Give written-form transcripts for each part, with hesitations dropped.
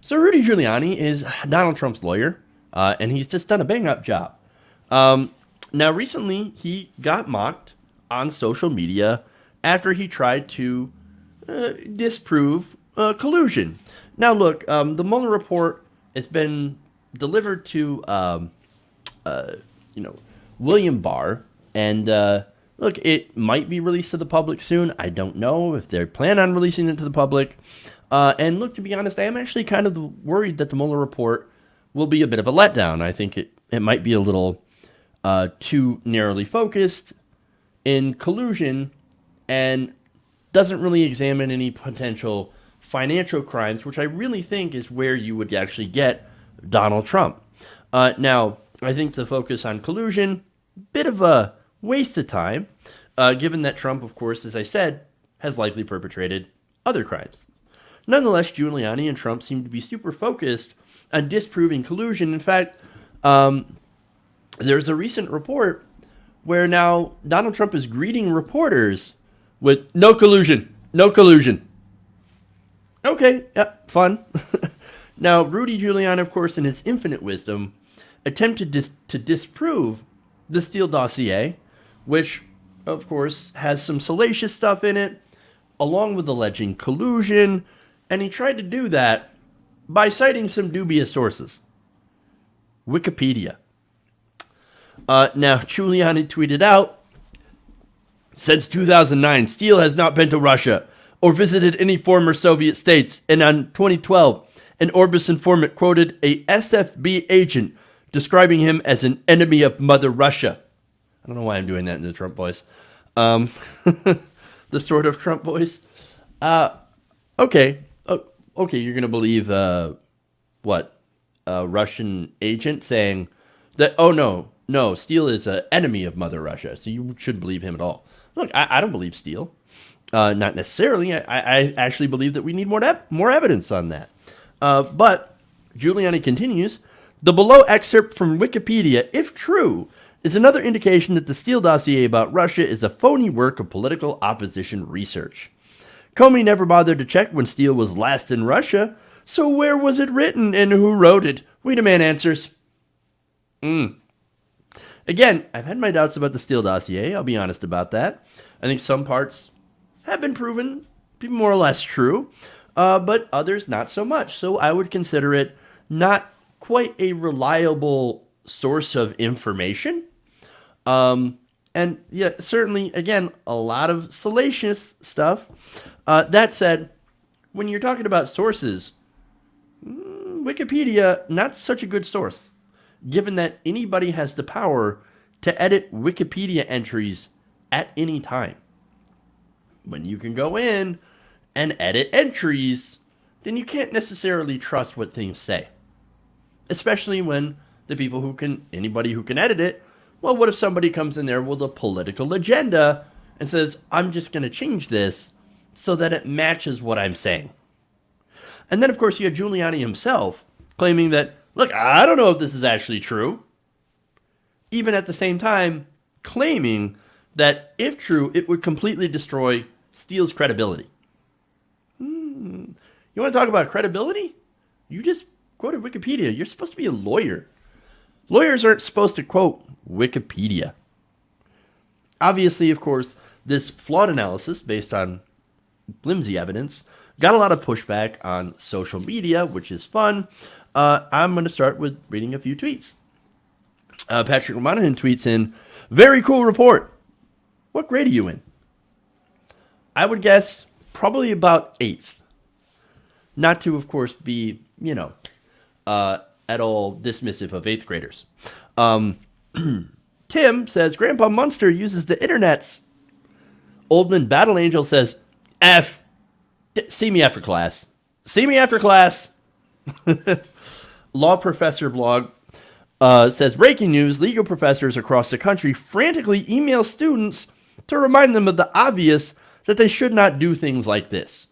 So Rudy Giuliani is Donald Trump's lawyer, and he's just done a bang-up job. Um, Now, recently, he got mocked on social media after he tried to disprove collusion. Now, look, the Mueller report has been delivered to, you know, William Barr, and look, it might be released to the public soon. I don't know if they plan on releasing it to the public. And look, to be honest, I am actually kind of worried that the Mueller report will be a bit of a letdown. I think it might be a little too narrowly focused in collusion and doesn't really examine any potential financial crimes, which I really think is where you would actually get Donald Trump. Now, I think the focus on collusion, bit of a waste of time, given that Trump, of course, as I said, has likely perpetrated other crimes. Nonetheless, Giuliani and Trump seem to be super focused on disproving collusion. In fact, there's a recent report where now Donald Trump is greeting reporters with no collusion, no collusion. Okay, yeah, fun. Now, Rudy Giuliani, of course, in his infinite wisdom, attempted to disprove the Steele dossier, which, of course, has some salacious stuff in it, along with alleging collusion, and he tried to do that by citing some dubious sources. Wikipedia. Now, Giuliani tweeted out, since 2009, Steele has not been to Russia or visited any former Soviet states, and on 2012, an Orbis informant quoted a SFB agent describing him as an enemy of Mother Russia. I don't know why I'm doing that in the Trump voice. The sort of Trump voice. Okay. Okay, you're going to believe, what? A Russian agent saying that, oh, no, Steele is an enemy of Mother Russia, so you shouldn't believe him at all. Look, I don't believe Steele. Not necessarily. I actually believe that we need more evidence on that. But Giuliani continues, the below excerpt from Wikipedia, if true, is another indication that the Steele dossier about Russia is a phony work of political opposition research. Comey never bothered to check when Steele was last in Russia, so where was it written and who wrote it? We demand answers. Again, I've had my doubts about the Steele dossier, I'll be honest about that. I think some parts have been proven to be more or less true, but others not so much. So I would consider it not quite a reliable source of information. And yeah, certainly, again, a lot of salacious stuff. That said, when you're talking about sources, Wikipedia, not such a good source, given that anybody has the power to edit Wikipedia entries at any time. When you can go in and edit entries, then you can't necessarily trust what things say. Especially when anybody who can edit it, well, what if somebody comes in there with a political agenda and says, I'm just going to change this so that it matches what I'm saying? And then, of course, you had Giuliani himself claiming that, look, I don't know if this is actually true. Even at the same time, claiming that if true, it would completely destroy Steele's credibility. You want to talk about credibility? You just quoted Wikipedia. You're supposed to be a lawyer. Lawyers aren't supposed to quote Wikipedia. Obviously, of course, this flawed analysis based on flimsy evidence got a lot of pushback on social media, which is fun. I'm going to start with reading a few tweets. Patrick Monahan tweets in, very cool report. What grade are you in? I would guess probably about 8th. Not to, of course, be, at all dismissive of 8th graders. Tim says, Grandpa Munster uses the internets. Oldman Battle Angel says, see me after class. See me after class. Law Professor Blog says, breaking news, legal professors across the country frantically email students to remind them of the obvious that they should not do things like this.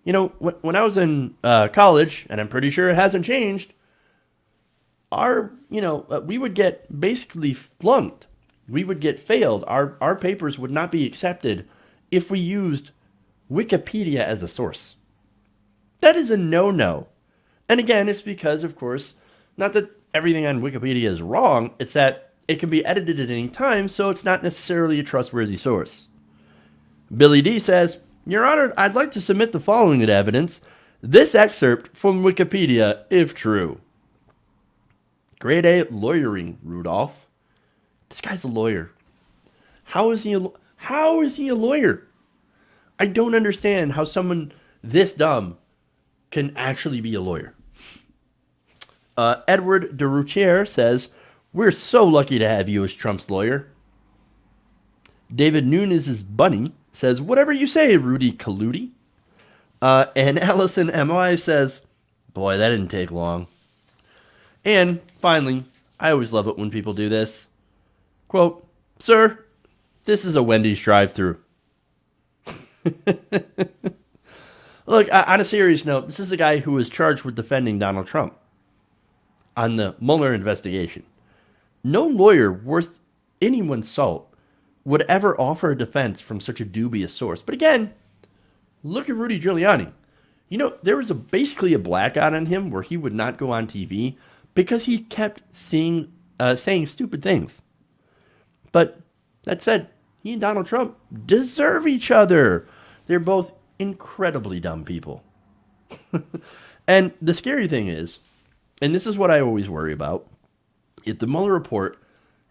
When I was in college, and I'm pretty sure it hasn't changed, we would get basically flunked. We would get failed. Our papers would not be accepted if we used Wikipedia as a source. That is a no-no. And again, it's because, of course, not that everything on Wikipedia is wrong, it's that it can be edited at any time, so it's not necessarily a trustworthy source. Billy D says, Your Honor, I'd like to submit the following as evidence. This excerpt from Wikipedia, if true. Grade A lawyering, Rudolph. This guy's a lawyer. How is he a lawyer? I don't understand how someone this dumb can actually be a lawyer. Edward de Routier says, We're so lucky to have you as Trump's lawyer. David Nunes' bunny says, Whatever you say, Rudy Kaludi. And Allison M.I. says, Boy, that didn't take long. And finally, I always love it when people do this. Quote, Sir, this is a Wendy's drive-thru. Look, on a serious note, this is a guy who was charged with defending Donald Trump on the Mueller investigation. No lawyer worth anyone's salt would ever offer a defense from such a dubious source. But again, look at Rudy Giuliani. You know, there was basically a blackout on him where he would not go on TV because he kept saying stupid things. But that said, he and Donald Trump deserve each other. They're both incredibly dumb people. And the scary thing is, and this is what I always worry about, if the Mueller report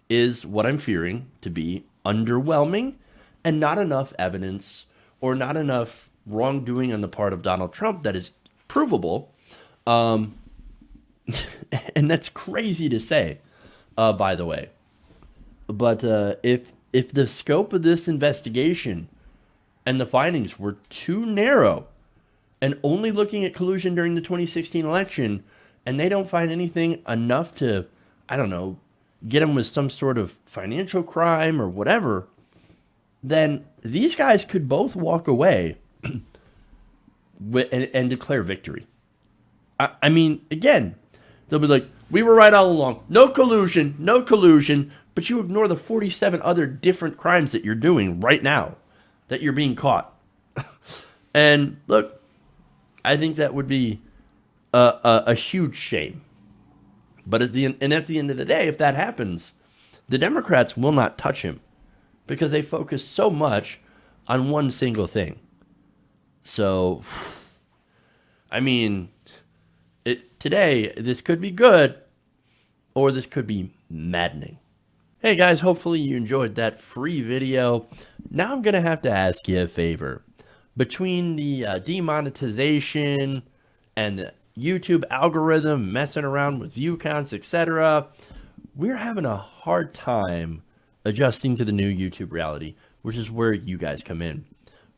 is what I'm fearing to be underwhelming and not enough evidence or not enough wrongdoing on the part of Donald Trump that is provable, and that's crazy to say, by the way. But if the scope of this investigation and the findings were too narrow and only looking at collusion during the 2016 election, and they don't find anything enough to, I don't know, get him with some sort of financial crime or whatever, then these guys could both walk away and declare victory. I mean, again, they'll be like, we were right all along. No collusion, but you ignore the 47 other different crimes that you're doing right now, that you're being caught. And look, I think that would be a huge shame. But at the end of the day, if that happens, the Democrats will not touch him because they focus so much on one single thing. So, I mean, today, this could be good or this could be maddening. Hey guys, hopefully you enjoyed that free video. Now I'm going to have to ask you a favor. Between the demonetization and the YouTube algorithm messing around with view counts, etc., we're having a hard time adjusting to the new YouTube reality, which is where you guys come in.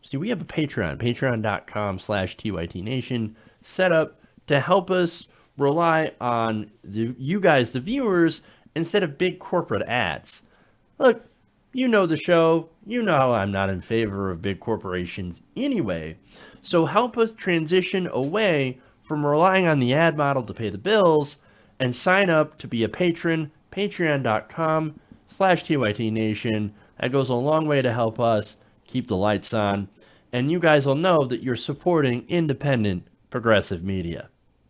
See, we have a Patreon, patreon.com/TYTNation, set up to help us rely on you guys, the viewers, instead of big corporate ads. Look, you know the show. You know how I'm not in favor of big corporations anyway. So help us transition away from relying on the ad model to pay the bills and sign up to be a patron, patreon.com/TYTNation. That goes a long way to help us keep the lights on. And you guys will know that you're supporting independent, progressive media.